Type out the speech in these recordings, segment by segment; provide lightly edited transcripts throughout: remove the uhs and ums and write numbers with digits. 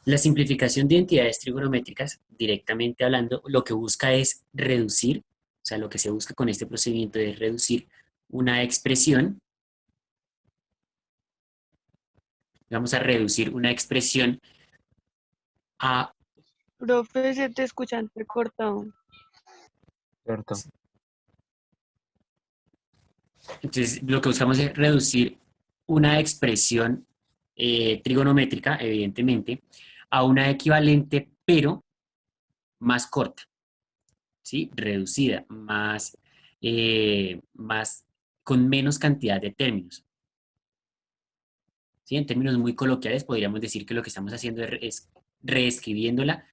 La simplificación de entidades trigonométricas, directamente hablando, lo que busca es reducir, o sea, lo que se busca con este procedimiento es reducir una expresión, vamos a reducir una expresión a, Profe, se te escucha entrecortado. ¿Cierto? entonces lo que buscamos es reducir una expresión trigonométrica, evidentemente, a una equivalente, pero más corta, ¿sí? Reducida, más con menos cantidad de términos. ¿Sí? En términos muy coloquiales, podríamos decir que lo que estamos haciendo es reescribiéndola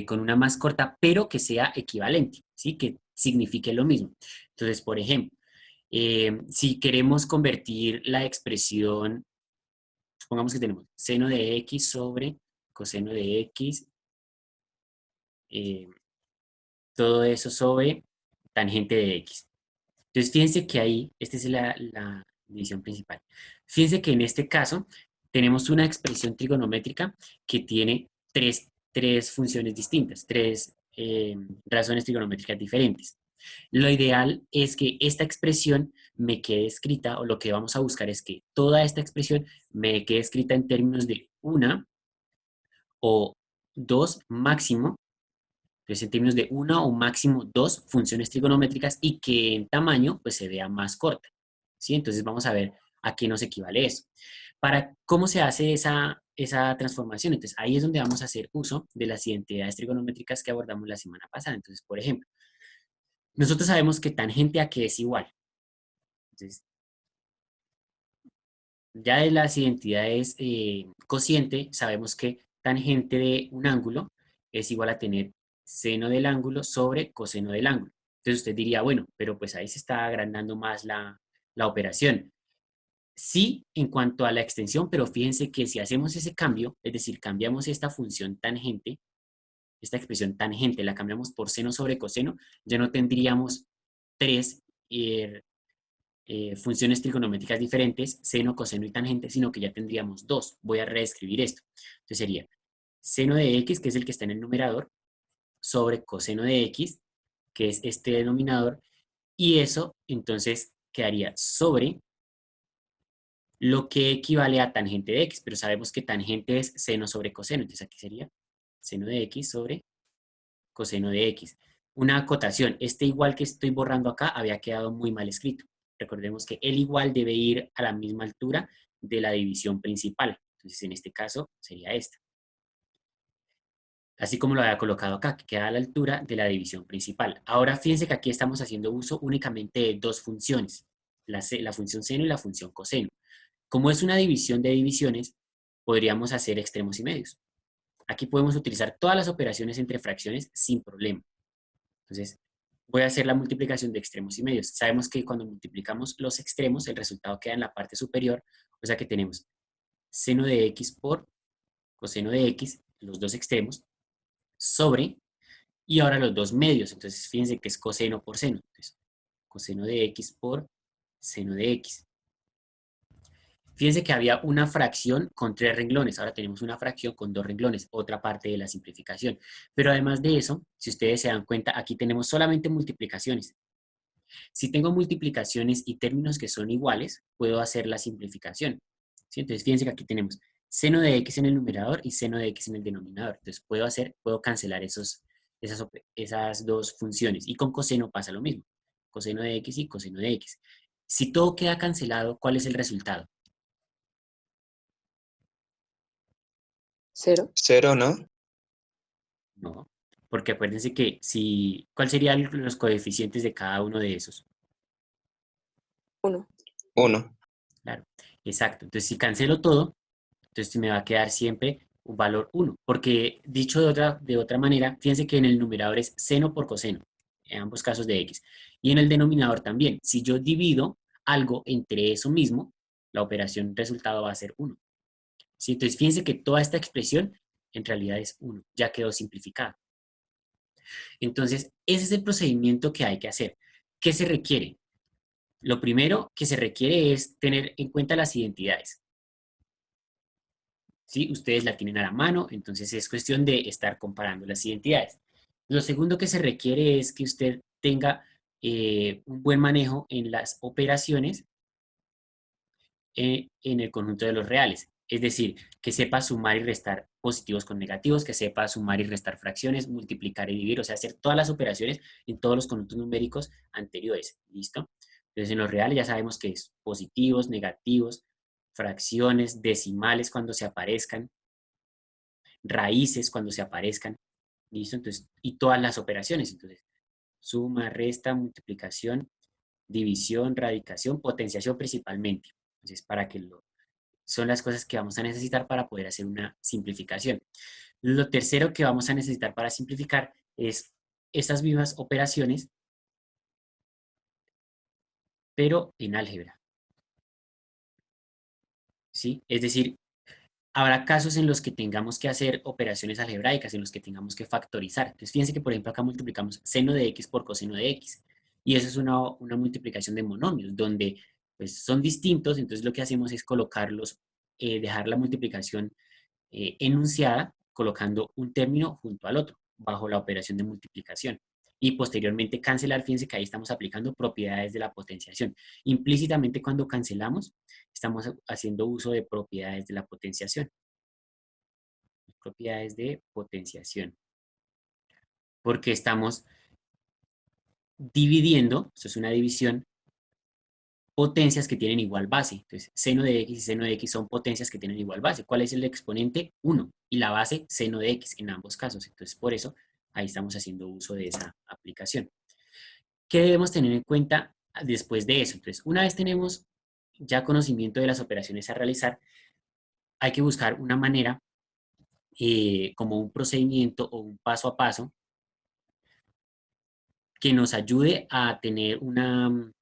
con una más corta, pero que sea equivalente, ¿sí? Que signifique lo mismo. Entonces, por ejemplo, si queremos convertir la expresión, supongamos que tenemos seno de x sobre coseno de x, eh, todo eso sobre tangente de x. Entonces, fíjense que ahí, esta es la división principal. Fíjense que en este caso tenemos una expresión trigonométrica que tiene tres funciones distintas, tres razones trigonométricas diferentes. Lo ideal es que esta expresión me quede escrita, o lo que vamos a buscar es que toda esta expresión me quede escrita en términos de una o dos máximo, entonces en términos de una o máximo dos funciones trigonométricas y que en tamaño pues se vea más corta, ¿sí? Entonces vamos a ver a qué nos equivale eso. ¿Cómo se hace esa transformación? Entonces ahí es donde vamos a hacer uso de las identidades trigonométricas que abordamos la semana pasada. Entonces, por ejemplo, nosotros sabemos que tangente a qué es igual. Entonces, ya de las identidades cociente, sabemos que tangente de un ángulo es igual a tener seno del ángulo sobre coseno del ángulo. Entonces usted diría, bueno, pero pues ahí se está agrandando más la operación. Sí, en cuanto a la extensión, pero fíjense que si hacemos ese cambio, es decir, cambiamos esta función tangente, esta expresión tangente, la cambiamos por seno sobre coseno, ya no tendríamos tres funciones trigonométricas diferentes, seno, coseno y tangente, sino que ya tendríamos dos. Voy a reescribir esto. Entonces sería seno de x, que es el que está en el numerador, sobre coseno de x, que es este denominador, y eso entonces quedaría sobre lo que equivale a tangente de x, pero sabemos que tangente es seno sobre coseno, entonces aquí sería seno de x sobre coseno de x. Una acotación, este igual que estoy borrando acá había quedado muy mal escrito. Recordemos que el igual debe ir a la misma altura de la división principal. Entonces, en este caso, sería esta. Así como lo había colocado acá, que queda a la altura de la división principal. Ahora, fíjense que aquí estamos haciendo uso únicamente de dos funciones, la función seno y la función coseno. Como es una división de divisiones, podríamos hacer extremos y medios. Aquí podemos utilizar todas las operaciones entre fracciones sin problema. Entonces, voy a hacer la multiplicación de extremos y medios. Sabemos que cuando multiplicamos los extremos, el resultado queda en la parte superior, o sea que tenemos seno de x por coseno de x, los dos extremos, sobre, y ahora los dos medios. Entonces, fíjense que es coseno por seno. Entonces, coseno de x por seno de x. Fíjense que había una fracción con tres renglones, ahora tenemos una fracción con dos renglones, otra parte de la simplificación. Pero además de eso, si ustedes se dan cuenta, aquí tenemos solamente multiplicaciones. Si tengo multiplicaciones y términos que son iguales, puedo hacer la simplificación. ¿Sí? Entonces, fíjense que aquí tenemos seno de x en el numerador y seno de x en el denominador. Entonces, puedo cancelar esas dos funciones. Y con coseno pasa lo mismo. Coseno de x y coseno de x. Si todo queda cancelado, ¿cuál es el resultado? Cero. Cero, ¿no? No, porque acuérdense que si, ¿cuál serían los coeficientes de cada uno de esos? Uno. Uno. Claro, exacto. Entonces, si cancelo todo, entonces me va a quedar siempre un valor uno. Porque dicho de otra manera, fíjense que en el numerador es seno por coseno, en ambos casos de x. Y en el denominador también. Si yo divido algo entre eso mismo, la operación resultado va a ser uno. ¿Sí? Entonces, fíjense que toda esta expresión en realidad es uno, ya quedó simplificada. Entonces, ese es el procedimiento que hay que hacer. ¿Qué se requiere? Lo primero que se requiere es tener en cuenta las identidades. ¿sí? Ustedes la tienen a la mano, entonces es cuestión de estar comparando las identidades. Lo segundo que se requiere es que usted tenga un buen manejo en las operaciones en el conjunto de los reales. Es decir, que sepa sumar y restar positivos con negativos, que sepa sumar y restar fracciones, multiplicar y dividir, o sea, hacer todas las operaciones en todos los conjuntos numéricos anteriores. ¿Listo? Entonces, en los reales ya sabemos que es positivos, negativos, fracciones, decimales cuando se aparezcan, raíces cuando se aparezcan. ¿Listo? Entonces, y todas las operaciones. Entonces, suma, resta, multiplicación, división, radicación, potenciación principalmente. Entonces, para que son las cosas que vamos a necesitar para poder hacer una simplificación. Lo tercero que vamos a necesitar para simplificar es estas mismas operaciones, pero en álgebra. ¿Sí? Es decir, habrá casos en los que tengamos que hacer operaciones algebraicas, en los que tengamos que factorizar. Entonces, fíjense que, por ejemplo, acá multiplicamos seno de x por coseno de x. Y eso es una multiplicación de monomios, donde pues, son distintos. Entonces, lo que hacemos es colocarlos, dejar la multiplicación enunciada, colocando un término junto al otro, bajo la operación de multiplicación. Y posteriormente cancelar, fíjense que ahí estamos aplicando propiedades de la potenciación. Implícitamente cuando cancelamos, estamos haciendo uso de propiedades de la potenciación. Propiedades de potenciación. Porque estamos dividiendo, esto es una división, potencias que tienen igual base. Entonces, seno de x y seno de x son potencias que tienen igual base. ¿Cuál es el exponente? 1. Y la base, seno de x, en ambos casos. Entonces, por eso, ahí estamos haciendo uso de esa aplicación. ¿Qué debemos tener en cuenta después de eso? Entonces, una vez tenemos ya conocimiento de las operaciones a realizar, hay que buscar una manera, como un procedimiento o un paso a paso, que nos ayude a tener una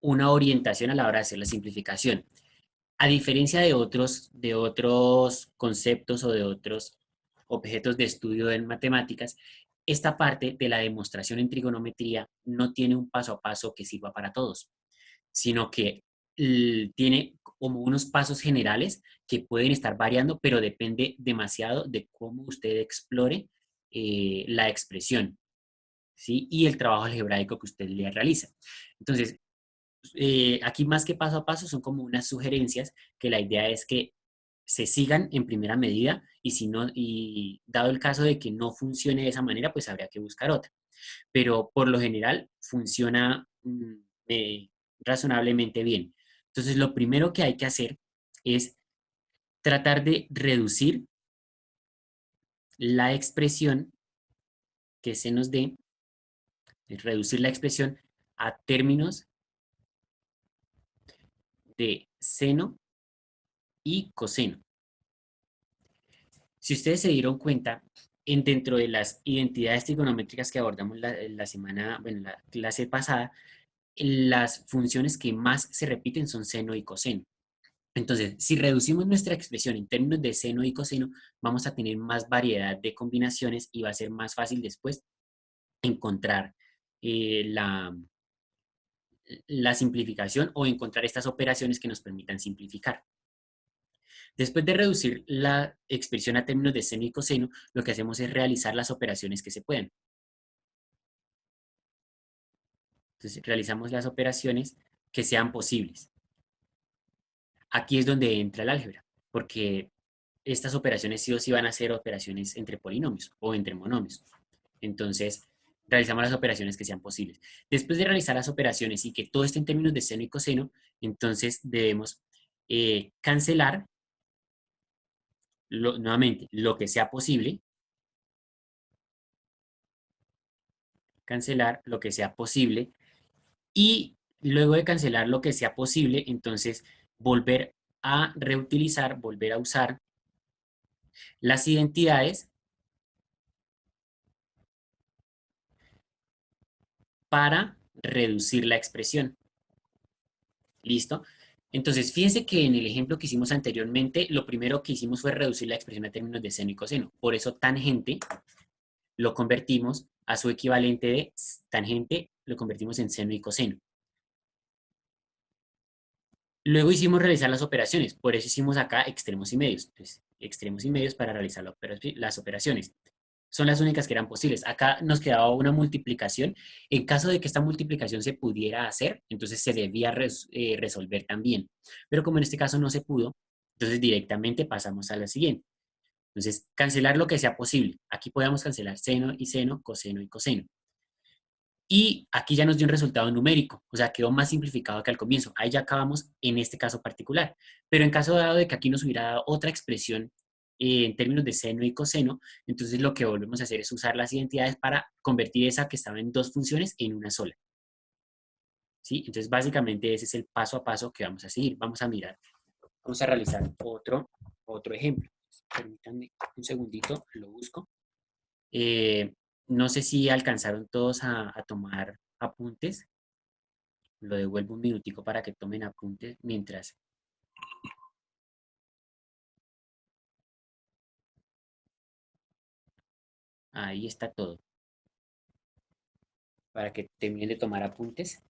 orientación a la hora de hacer la simplificación. A diferencia de otros conceptos o de otros objetos de estudio en matemáticas, esta parte de la demostración en trigonometría no tiene un paso a paso que sirva para todos, sino que tiene como unos pasos generales que pueden estar variando, pero depende demasiado de cómo usted explore la expresión, ¿sí? Y el trabajo algebraico que usted le realiza. Entonces, aquí más que paso a paso son como unas sugerencias que la idea es que se sigan en primera medida y si no, y dado el caso de que no funcione de esa manera, pues habría que buscar otra. Pero por lo general funciona razonablemente bien. Entonces, lo primero que hay que hacer es tratar de reducir la expresión que se nos dé, reducir la expresión a términos de seno y coseno. Si ustedes se dieron cuenta, dentro de las identidades trigonométricas que abordamos la semana, bueno, la clase pasada, las funciones que más se repiten son seno y coseno. Entonces, si reducimos nuestra expresión en términos de seno y coseno, vamos a tener más variedad de combinaciones y va a ser más fácil después encontrar la simplificación o encontrar estas operaciones que nos permitan simplificar. Después de reducir la expresión a términos de seno y coseno, lo que hacemos es realizar las operaciones que se pueden. Entonces, realizamos las operaciones que sean posibles. Aquí es donde entra el álgebra, porque estas operaciones sí o sí van a ser operaciones entre polinomios o entre monomios. Entonces, realizamos las operaciones que sean posibles. Después de realizar las operaciones y que todo esté en términos de seno y coseno, entonces debemos cancelar nuevamente lo que sea posible, cancelar lo que sea posible y luego de cancelar lo que sea posible, entonces volver a reutilizar, volver a usar las identidades para reducir la expresión. ¿Listo? Entonces, fíjense que en el ejemplo que hicimos anteriormente, lo primero que hicimos fue reducir la expresión a términos de seno y coseno. Por eso tangente lo convertimos a su equivalente de tangente, lo convertimos en seno y coseno. Luego hicimos realizar las operaciones, por eso hicimos acá extremos y medios. Entonces, extremos y medios para realizar las operaciones. Son las únicas que eran posibles. Acá nos quedaba una multiplicación. En caso de que esta multiplicación se pudiera hacer, entonces se debía resolver también. Pero como en este caso no se pudo, entonces directamente pasamos a la siguiente. Entonces, cancelar lo que sea posible. Aquí podemos cancelar seno y seno, coseno y coseno. Y aquí ya nos dio un resultado numérico, o sea, quedó más simplificado que al comienzo. Ahí ya acabamos en este caso particular. Pero en caso dado de que aquí nos hubiera dado otra expresión en términos de seno y coseno, entonces lo que volvemos a hacer es usar las identidades para convertir esa que estaba en dos funciones en una sola. ¿Sí? Entonces, básicamente ese es el paso a paso que vamos a seguir. Vamos a mirar, vamos a realizar otro ejemplo. Permítanme un segundito, lo busco. Eh, no sé si alcanzaron todos a tomar apuntes. Lo devuelvo un minutico para que tomen apuntes mientras. Ahí está todo. Para que terminen de tomar apuntes.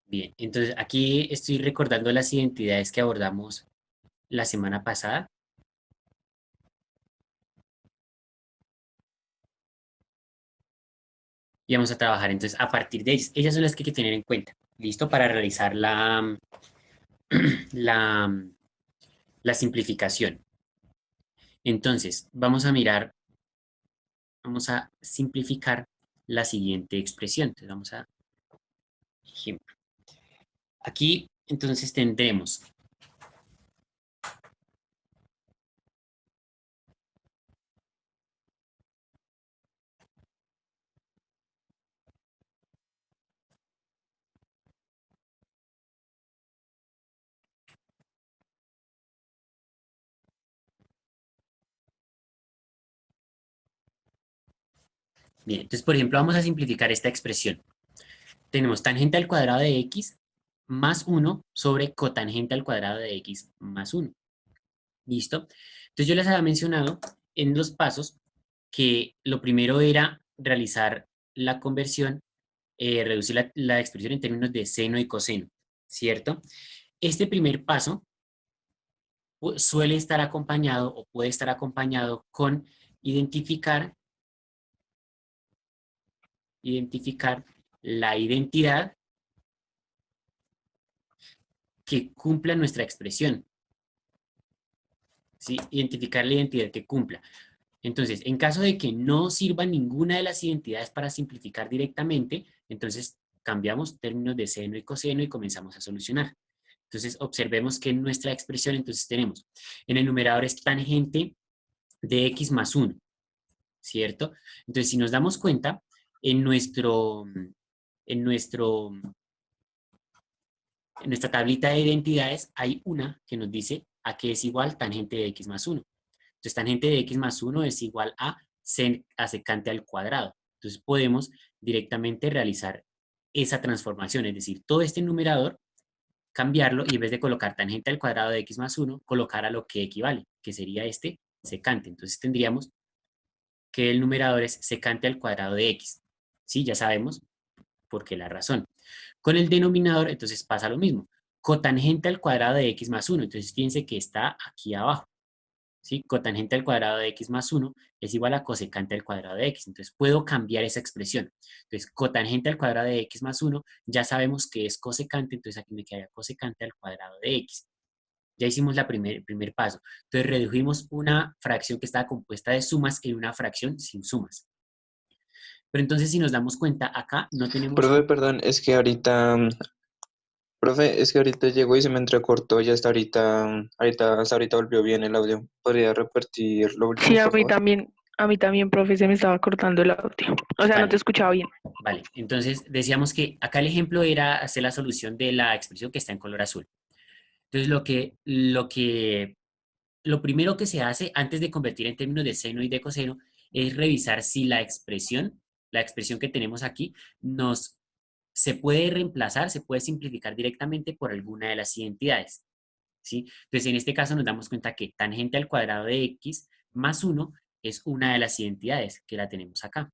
Bien, entonces aquí estoy recordando las identidades que abordamos la semana pasada. Y vamos a trabajar entonces a partir de ellas. Ellas son las que hay que tener en cuenta. ¿Listo? Para realizar la, la simplificación. Entonces, vamos a mirar, vamos a simplificar la siguiente expresión. Entonces, vamos a ejemplo. Aquí, entonces, tendremos bien, entonces, por ejemplo, vamos a simplificar esta expresión. Tenemos tangente al cuadrado de x más 1 sobre cotangente al cuadrado de x más 1. ¿Listo? Entonces yo les había mencionado en los pasos que lo primero era realizar la conversión, reducir la expresión en términos de seno y coseno, ¿cierto? Este primer paso suele estar acompañado o puede estar acompañado con identificar identificar la identidad que cumpla nuestra expresión. ¿Sí? Identificar la identidad que cumpla. Entonces, en caso de que no sirva ninguna de las identidades para simplificar directamente, entonces cambiamos términos de seno y coseno y comenzamos a solucionar. Entonces, observemos que en nuestra expresión, entonces tenemos, en el numerador es tangente de x más 1, ¿cierto? Entonces, si nos damos cuenta, en en nuestro, en nuestra tablita de identidades hay una que nos dice a qué es igual tangente de x más 1. Entonces, tangente de x más 1 es igual a secante al cuadrado. Entonces, podemos directamente realizar esa transformación, es decir, todo este numerador, cambiarlo y en vez de colocar tangente al cuadrado de x más 1, colocar a lo que equivale, que sería este secante. Entonces, tendríamos que el numerador es secante al cuadrado de x. Sí, ya sabemos por qué la razón. Con el denominador, entonces pasa lo mismo. Cotangente al cuadrado de x más 1. Entonces, fíjense que está aquí abajo. ¿Sí? Cotangente al cuadrado de x más 1 es igual a cosecante al cuadrado de x. Entonces, puedo cambiar esa expresión. Entonces, cotangente al cuadrado de x más 1, ya sabemos que es cosecante, entonces aquí me queda cosecante al cuadrado de x. Ya hicimos el primer paso. Entonces, redujimos una fracción que estaba compuesta de sumas en una fracción sin sumas. Pero entonces, si nos damos cuenta, acá no tenemos... Profe, perdón, es que ahorita, profe, es que ahorita llegó y se me entrecortó y hasta hasta ahorita volvió bien el audio. ¿Podría repetir lo Sí, último, por favor? a mí también, profe, se me estaba cortando el audio. O sea, no te Vale, escuchaba bien. vale. Entonces, decíamos que acá el ejemplo era hacer la solución de la expresión que está en color azul. Entonces, lo primero que se hace antes de convertir en términos de seno y de coseno es revisar si la expresión que tenemos aquí, se puede reemplazar, se puede simplificar directamente por alguna de las identidades. ¿Sí? Entonces, en este caso nos damos cuenta que tangente al cuadrado de x más 1 es una de las identidades que la tenemos acá.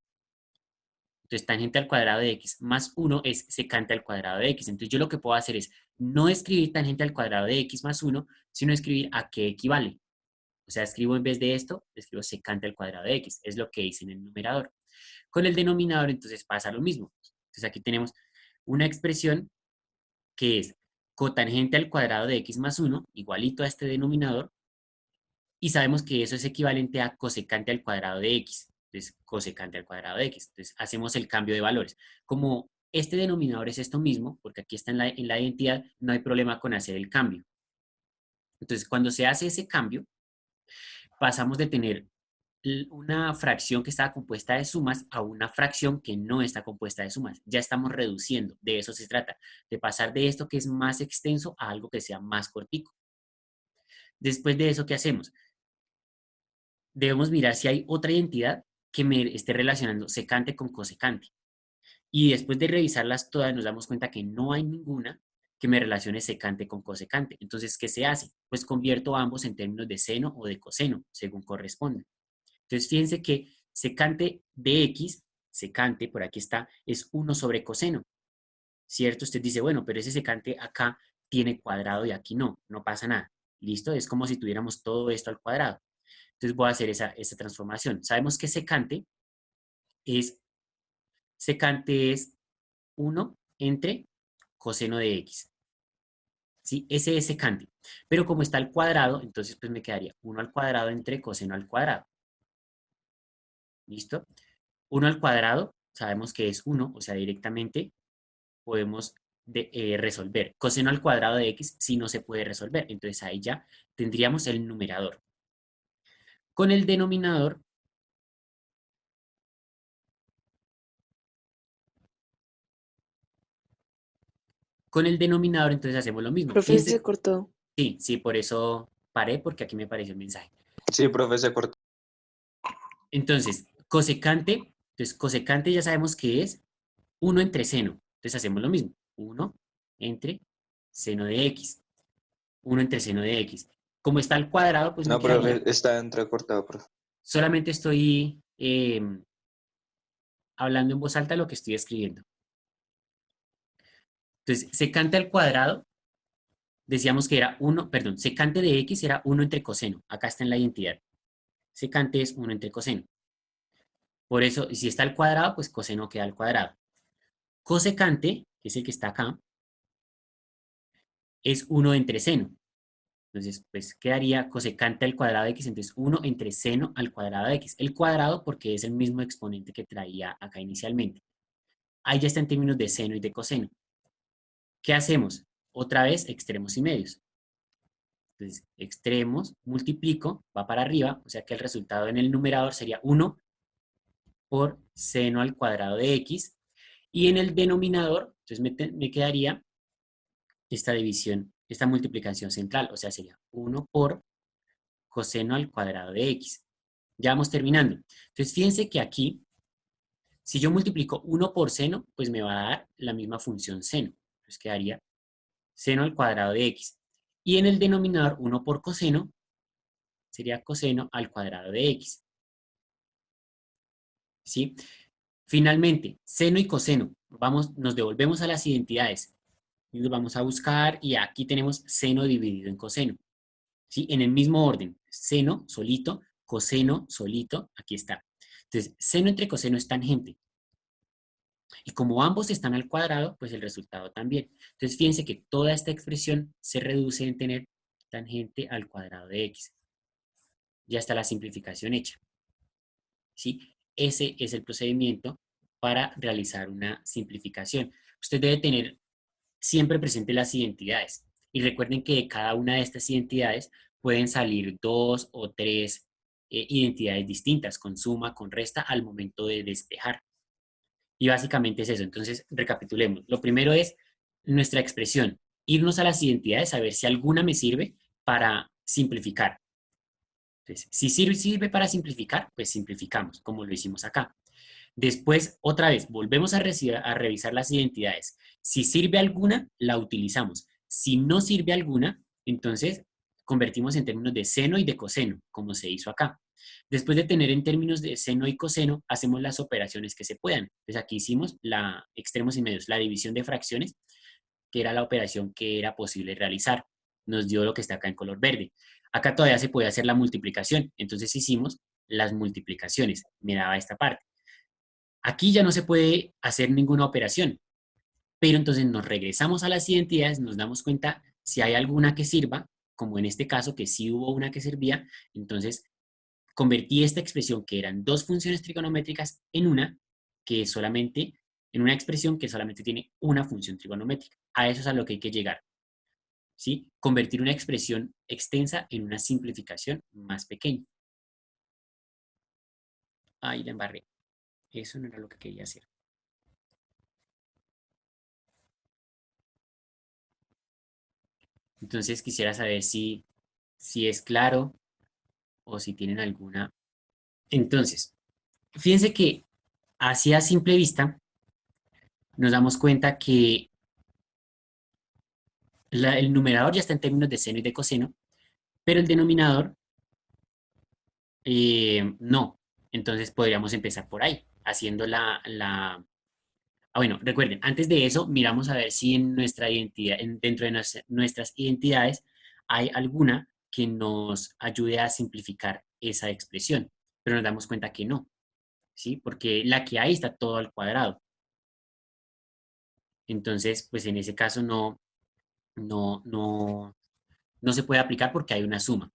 Entonces, tangente al cuadrado de x más 1 es secante al cuadrado de x. Entonces, yo lo que puedo hacer es no escribir tangente al cuadrado de x más 1, sino escribir a qué equivale. O sea, escribo en vez de esto, escribo secante al cuadrado de x. Es lo que hice en el numerador. Con el denominador, entonces, pasa lo mismo. Entonces, aquí tenemos una expresión que es cotangente al cuadrado de x más 1, igualito a este denominador, y sabemos que eso es equivalente a cosecante al cuadrado de x. Entonces, cosecante al cuadrado de x. Entonces, hacemos el cambio de valores. Como este denominador es esto mismo, porque aquí está en la identidad, no hay problema con hacer el cambio. Entonces, cuando se hace ese cambio, pasamos de tener una fracción que estaba compuesta de sumas a una fracción que no está compuesta de sumas. Ya estamos reduciendo, de eso se trata, de pasar de esto que es más extenso a algo que sea más cortico. Después de eso, ¿qué hacemos? Debemos mirar si hay otra identidad que me esté relacionando secante con cosecante. Y después de revisarlas todas, nos damos cuenta que no hay ninguna que me relacione secante con cosecante. Entonces, ¿qué se hace? Pues convierto ambos en términos de seno o de coseno, según corresponda. Entonces, fíjense que secante de x, secante, por aquí está, es 1 sobre coseno. ¿Cierto? Usted dice, bueno, pero ese secante acá tiene cuadrado y aquí no, no pasa nada. ¿Listo? Es como si tuviéramos todo esto al cuadrado. Entonces voy a hacer esa transformación. Sabemos que secante es 1 entre coseno de x. ¿Sí? Ese es secante. Pero como está al cuadrado, entonces pues me quedaría 1 al cuadrado entre coseno al cuadrado. ¿Listo? 1 al cuadrado, sabemos que es 1, o sea, directamente podemos resolver. Coseno al cuadrado de x sí no se puede resolver, entonces ahí ya tendríamos el numerador. Con el denominador, entonces hacemos lo mismo. Profe, se Fíjense, cortó. sí, sí, por eso paré, porque aquí me apareció el mensaje. Sí, profe, se cortó. Entonces, cosecante ya sabemos que es 1 entre seno. Entonces hacemos lo mismo. 1 entre seno de x. 1 entre seno de x. Como está al cuadrado, pues me No, quedaría. profe, está entrecortado, profe. Solamente estoy hablando en voz alta lo que estoy escribiendo. Entonces, secante al cuadrado, decíamos que era 1, perdón, secante de x era 1 entre coseno. Acá está en la identidad. Secante es 1 entre coseno. Por eso, si está al cuadrado, pues coseno queda al cuadrado. Cosecante, que es el que está acá, es 1 entre seno. Entonces, pues quedaría cosecante al cuadrado de x, entonces 1 entre seno al cuadrado de x. El cuadrado porque es el mismo exponente que traía acá inicialmente. Ahí ya está en términos de seno y de coseno. ¿Qué hacemos? Otra vez extremos y medios. Entonces, extremos, multiplico, va para arriba, o sea que el resultado en el numerador sería 1 por seno al cuadrado de x. Y en el denominador, entonces me quedaría esta división, esta multiplicación central, o sea, sería 1 por coseno al cuadrado de x. Ya vamos terminando. Entonces, fíjense que aquí, si yo multiplico 1 por seno, pues me va a dar la misma función seno. Entonces, quedaría seno al cuadrado de x. Y en el denominador, 1 por coseno, sería coseno al cuadrado de x. ¿Sí? Finalmente, seno y coseno. Nos devolvemos a las identidades. Y nos vamos a buscar y aquí tenemos seno dividido en coseno. ¿Sí? En el mismo orden. Seno solito, coseno solito, aquí está. Entonces, seno entre coseno es tangente. Y como ambos están al cuadrado, pues el resultado también. Entonces, fíjense que toda esta expresión se reduce en tener tangente al cuadrado de x. Ya está la simplificación hecha. ¿Sí? Ese es el procedimiento para realizar una simplificación. Usted debe tener siempre presente las identidades. Y recuerden que de cada una de estas identidades pueden salir 2 o 3 identidades distintas, con suma, con resta, al momento de despejar. Y básicamente es eso. Entonces, recapitulemos. Lo primero es nuestra expresión. Irnos a las identidades a ver si alguna me sirve para simplificar. Entonces, si sirve para simplificar, pues simplificamos, como lo hicimos acá. Después, otra vez, volvemos a revisar las identidades. Si sirve alguna, la utilizamos. Si no sirve alguna, entonces convertimos en términos de seno y de coseno, como se hizo acá. Después de tener en términos de seno y coseno, hacemos las operaciones que se puedan. Entonces aquí hicimos la extremos y medios, la división de fracciones, que era la operación que era posible realizar. Nos dio lo que está acá en color verde. Acá todavía se puede hacer la multiplicación, entonces hicimos las multiplicaciones. Me daba esta parte. Aquí ya no se puede hacer ninguna operación, pero entonces nos regresamos a las identidades, nos damos cuenta si hay alguna que sirva, como en este caso que sí hubo una que servía, entonces convertí esta expresión que eran dos funciones trigonométricas en una que solamente, en una expresión que solamente tiene una función trigonométrica. A eso es a lo que hay que llegar, ¿sí? Convertir una expresión extensa en una simplificación más pequeña. Ahí la embarré. Eso no era lo que quería hacer. Entonces quisiera saber si es claro o si tienen alguna. Entonces, fíjense que así a simple vista nos damos cuenta que el numerador ya está en términos de seno y de coseno, pero el denominador no. Entonces podríamos empezar por ahí, haciendo bueno, recuerden, antes de eso miramos a ver si en nuestra identidad, dentro de nuestras identidades hay alguna que nos ayude a simplificar esa expresión, pero nos damos cuenta que no, ¿sí? Porque la que hay está todo al cuadrado. Entonces, pues en ese caso no, no, no se puede aplicar porque hay una suma.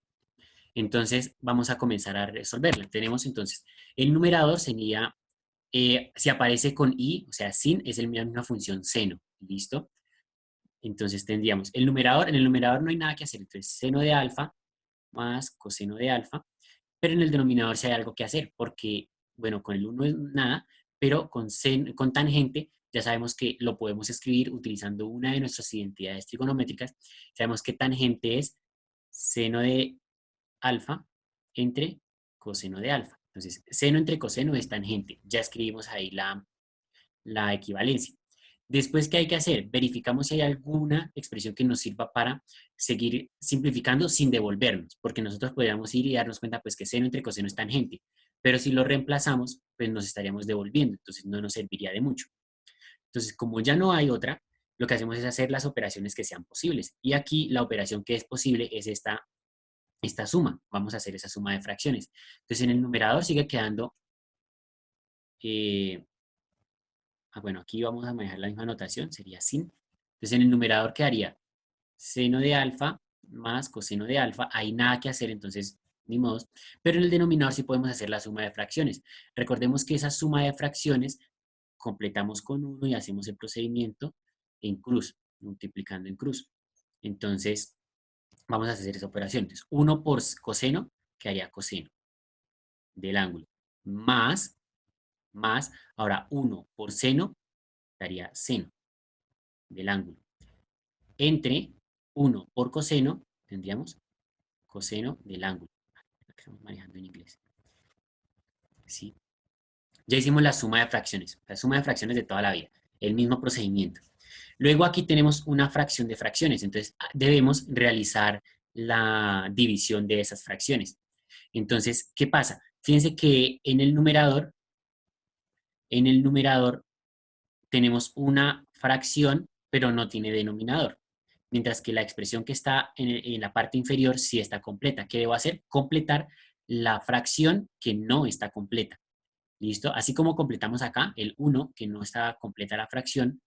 Entonces, vamos a comenzar a resolverla. Tenemos entonces, el numerador sería, si aparece con i, o sea, sin, es la misma función seno. ¿Listo? Entonces tendríamos el numerador, en el numerador no hay nada que hacer, entonces seno de alfa más coseno de alfa, pero en el denominador sí hay algo que hacer, porque, bueno, con el 1 es nada, pero con tangente ya sabemos que lo podemos escribir utilizando una de nuestras identidades trigonométricas. Sabemos que tangente es seno de alfa entre coseno de alfa. Entonces, seno entre coseno es tangente. Ya escribimos ahí la equivalencia. Después, ¿qué hay que hacer? Verificamos si hay alguna expresión que nos sirva para seguir simplificando sin devolvernos, porque nosotros podríamos ir y darnos cuenta pues que seno entre coseno es tangente, pero si lo reemplazamos, pues nos estaríamos devolviendo, entonces no nos serviría de mucho. Entonces, como ya no hay otra, lo que hacemos es hacer las operaciones que sean posibles. Y aquí la operación que es posible es esta suma. Vamos a hacer esa suma de fracciones. Entonces, en el numerador sigue quedando bueno, aquí vamos a manejar la misma notación, sería sin. Entonces en el numerador quedaría seno de alfa más coseno de alfa, hay nada que hacer, entonces ni modo. Pero en el denominador sí podemos hacer la suma de fracciones. Recordemos que esa suma de fracciones completamos con 1 y hacemos el procedimiento en cruz, multiplicando en cruz. Entonces, vamos a hacer esa operación. Entonces, 1 por coseno quedaría coseno del ángulo, más, ahora 1 por seno daría seno del ángulo. Entre 1 por coseno tendríamos coseno del ángulo. Estamos manejando en inglés. ¿Sí? Ya hicimos la suma de fracciones, la suma de fracciones de toda la vida, el mismo procedimiento. Luego aquí tenemos una fracción de fracciones, entonces debemos realizar la división de esas fracciones. Entonces, ¿qué pasa? Fíjense que en el numerador tenemos una fracción, pero no tiene denominador. Mientras que la expresión que está en la parte inferior sí está completa. ¿Qué debo hacer? Completar la fracción que no está completa. ¿Listo? Así como completamos acá el 1, que no está completa la fracción,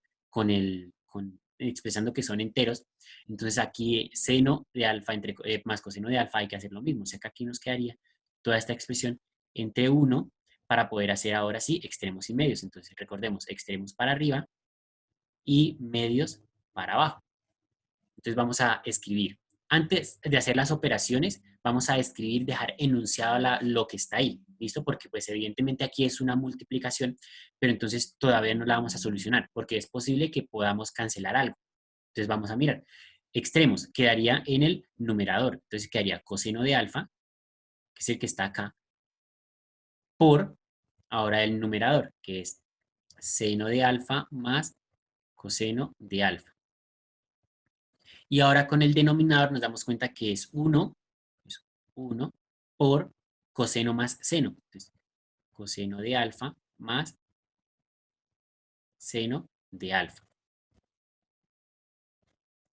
expresando que son enteros. Entonces aquí seno de alfa más coseno de alfa hay que hacer lo mismo. O sea que aquí nos quedaría toda esta expresión entre 1 para poder hacer ahora sí extremos y medios. Entonces recordemos extremos para arriba y medios para abajo. Entonces vamos a escribir. Antes de hacer las operaciones, vamos a escribir, dejar enunciado lo que está ahí, ¿listo? Porque pues evidentemente aquí es una multiplicación, pero entonces todavía no la vamos a solucionar, porque es posible que podamos cancelar algo. Entonces vamos a mirar. Extremos quedaría en el numerador, entonces quedaría coseno de alfa, que es el que está acá, por ahora el numerador, que es seno de alfa más coseno de alfa. Y ahora con el denominador nos damos cuenta que es 1 por coseno más seno. Entonces, coseno de alfa más seno de alfa.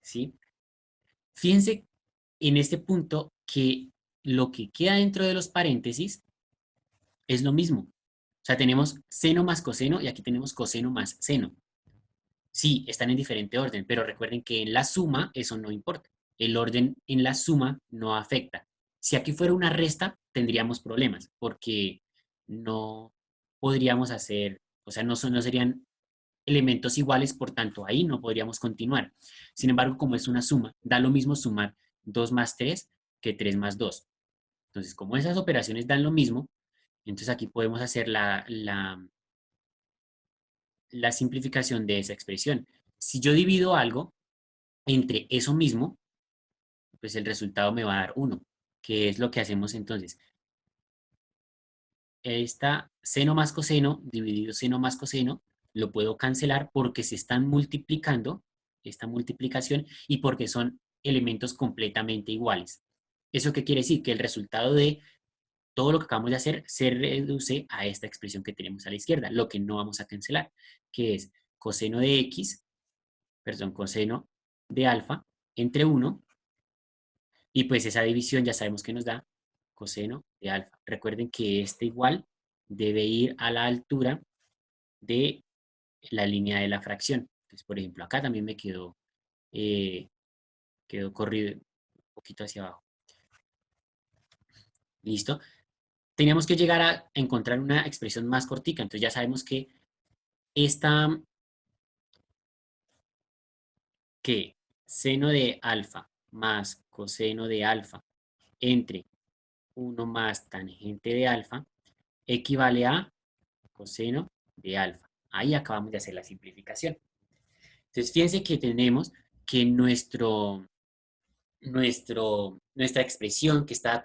¿Sí? Fíjense en este punto que lo que queda dentro de los paréntesis es lo mismo. O sea, tenemos seno más coseno y aquí tenemos coseno más seno. Sí, están en diferente orden, pero recuerden que en la suma eso no importa. El orden en la suma no afecta. Si aquí fuera una resta, tendríamos problemas, porque no podríamos hacer, o sea, no serían elementos iguales, por tanto, ahí no podríamos continuar. Sin embargo, como es una suma, da lo mismo sumar 2 más 3 que 3 más 2. Entonces, como esas operaciones dan lo mismo, entonces aquí podemos hacer la simplificación de esa expresión. Si yo divido algo entre eso mismo, pues el resultado me va a dar 1, que es lo que hacemos entonces. Esta seno más coseno dividido seno más coseno lo puedo cancelar porque se están multiplicando esta multiplicación y porque son elementos completamente iguales. ¿Eso qué quiere decir? Que el resultado de todo lo que acabamos de hacer se reduce a esta expresión que tenemos a la izquierda, lo que no vamos a cancelar, que es coseno de x, perdón, coseno de alfa entre 1, y pues esa división ya sabemos que nos da coseno de alfa. Recuerden que este igual debe ir a la altura de la línea de la fracción. Entonces, por ejemplo, acá también me quedó corrido un poquito hacia abajo. ¿Listo? Teníamos que llegar a encontrar una expresión más cortica. Entonces ya sabemos que seno de alfa más coseno de alfa entre 1 más tangente de alfa equivale a coseno de alfa. Ahí acabamos de hacer la simplificación. Entonces, fíjense que tenemos que nuestra expresión que está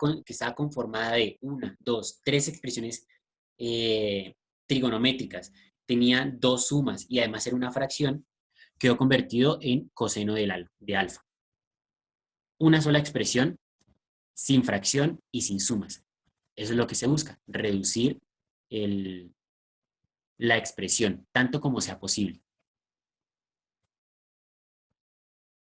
conformada de 1, 2, 3 expresiones trigonométricas, tenía 2 sumas y además era una fracción, quedó convertido en coseno de alfa. Una sola expresión, sin fracción y sin sumas. Eso es lo que se busca, reducir la expresión, tanto como sea posible.